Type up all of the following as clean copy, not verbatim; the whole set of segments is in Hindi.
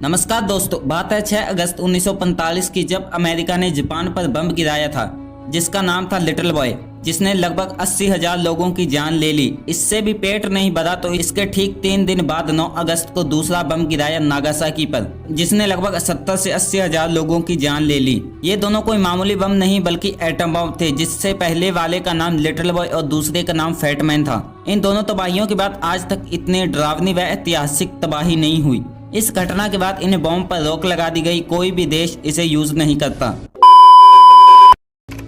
नमस्कार दोस्तों, बात है 6 अगस्त 1945 की, जब अमेरिका ने जापान पर बम गिराया था जिसका नाम था लिटिल बॉय, जिसने लगभग 80,000 लोगों की जान ले ली। इससे भी पेट नहीं भरा तो इसके ठीक 3 दिन बाद 9 अगस्त को दूसरा बम गिराया नागासाकी पर, जिसने लगभग 70 से 80,000 लोगों की जान ले ली। ये दोनों कोई मामूली बम नहीं बल्कि एटम बम थे, जिससे पहले वाले का नाम लिटिल बॉय और दूसरे का नाम फैट मैन था। इन दोनों तबाहियों के बाद आज तक इतनी डरावनी व ऐतिहासिक तबाही नहीं हुई। इस घटना के बाद इन बम पर रोक लगा दी गई, कोई भी देश इसे यूज नहीं करता।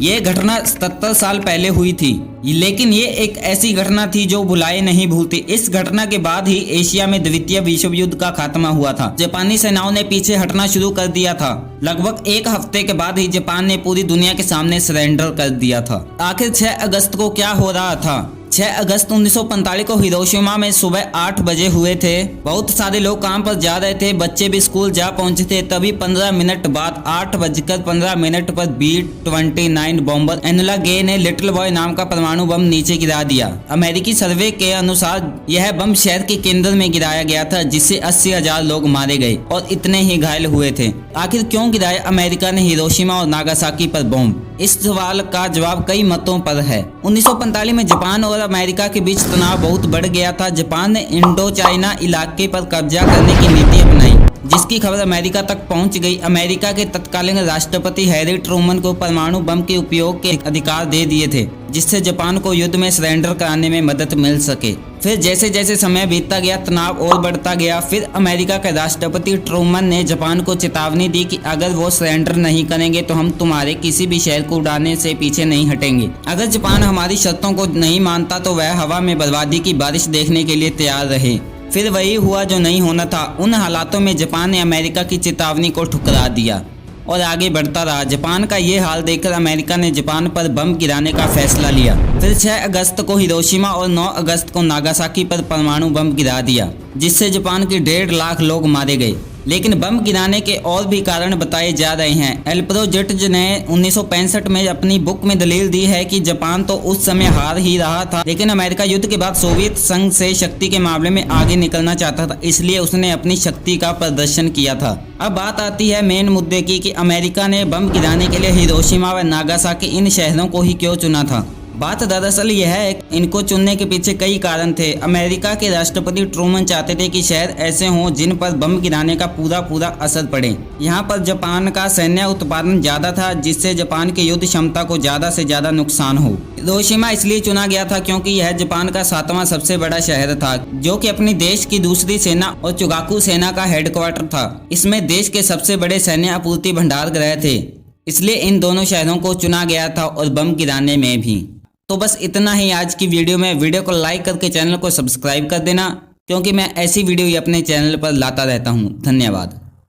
ये घटना 77 साल पहले हुई थी, लेकिन ये एक ऐसी घटना थी जो भुलाए नहीं भूलती। इस घटना के बाद ही एशिया में द्वितीय विश्व युद्ध का खात्मा हुआ था। जापानी सेनाओं ने पीछे हटना शुरू कर दिया था। लगभग एक हफ्ते के बाद ही जापान ने पूरी दुनिया के सामने सरेंडर कर दिया था। आखिर 6 अगस्त को क्या हो रहा था? 6 अगस्त 1945 को हिरोशिमा में सुबह 8 बजे हुए थे। बहुत सारे लोग काम पर जा रहे थे, बच्चे भी स्कूल जा पहुंचे थे। तभी 15 मिनट बाद 8:15 पर B-29 बॉम्बर एनोला गे ने लिटिल बॉय नाम का परमाणु बम नीचे गिरा दिया। अमेरिकी सर्वे के अनुसार यह बम शहर के केंद्र में गिराया गया था, जिससे 80,000 लोग मारे गए और इतने ही घायल हुए थे। आखिर क्यों गिराया अमेरिका ने हिरोशिमा और नागासाकी पर बम? इस सवाल का जवाब कई मतों पर है। 1945 में जापान और अमेरिका के बीच तनाव बहुत बढ़ गया था। जापान ने इंडो चाइना इलाके पर कब्जा करने की नीति अपनाई, जिसकी खबर अमेरिका तक पहुंच गई। अमेरिका के तत्कालीन राष्ट्रपति हैरी ट्रूमन को परमाणु बम के उपयोग के अधिकार दे दिए थे, जिससे जापान को युद्ध में सरेंडर कराने में मदद मिल सके। फिर जैसे जैसे समय बीतता गया, तनाव और बढ़ता गया। फिर अमेरिका के राष्ट्रपति ट्रूमन ने जापान को चेतावनी दी कि अगर वो सरेंडर नहीं करेंगे तो हम तुम्हारे किसी भी शहर को उड़ाने से पीछे नहीं हटेंगे। अगर जापान हमारी शर्तों को नहीं मानता तो वह हवा में बर्बादी की बारिश देखने के लिए तैयार रहे। फिर वही हुआ जो नहीं होना था। उन हालातों में जापान ने अमेरिका की चेतावनी को ठुकरा दिया और आगे बढ़ता रहा। जापान का ये हाल देखकर अमेरिका ने जापान पर बम गिराने का फैसला लिया। फिर 6 अगस्त को हिरोशिमा और 9 अगस्त को नागासाकी पर परमाणु बम गिरा दिया, जिससे जापान के 1.5 लाख लोग मारे गए। लेकिन बम गिराने के और भी कारण बताए जा रहे हैं। एल्प्रोजेट्ज ने 1965 में अपनी बुक में दलील दी है कि जापान तो उस समय हार ही रहा था, लेकिन अमेरिका युद्ध के बाद सोवियत संघ से शक्ति के मामले में आगे निकलना चाहता था, इसलिए उसने अपनी शक्ति का प्रदर्शन किया था। अब बात आती है मेन मुद्दे की कि अमेरिका ने बम गिराने के लिए हिरोशिमा व नागासाकी इन शहरों को ही क्यों चुना था। बात दरअसल यह है, इनको चुनने के पीछे कई कारण थे। अमेरिका के राष्ट्रपति ट्रूमन चाहते थे कि शहर ऐसे हों जिन पर बम गिराने का पूरा असर पड़े। यहाँ पर जापान का सैन्य उत्पादन ज्यादा था, जिससे जापान की युद्ध क्षमता को ज्यादा से ज्यादा नुकसान हो। हिरोशिमा इसलिए चुना गया था क्योंकि यह जापान का 7वां सबसे बड़ा शहर था, जो कि अपनी देश की दूसरी सेना और चुगाकू सेना का हेडक्वार्टर था। इसमें देश के सबसे बड़े सैन्य आपूर्ति भंडार गृह थे, इसलिए इन दोनों शहरों को चुना गया था, और बम गिराने में भी। तो बस इतना ही आज की वीडियो में। वीडियो को लाइक करके चैनल को सब्सक्राइब कर देना, क्योंकि मैं ऐसी वीडियो ही अपने चैनल पर लाता रहता हूँ। धन्यवाद।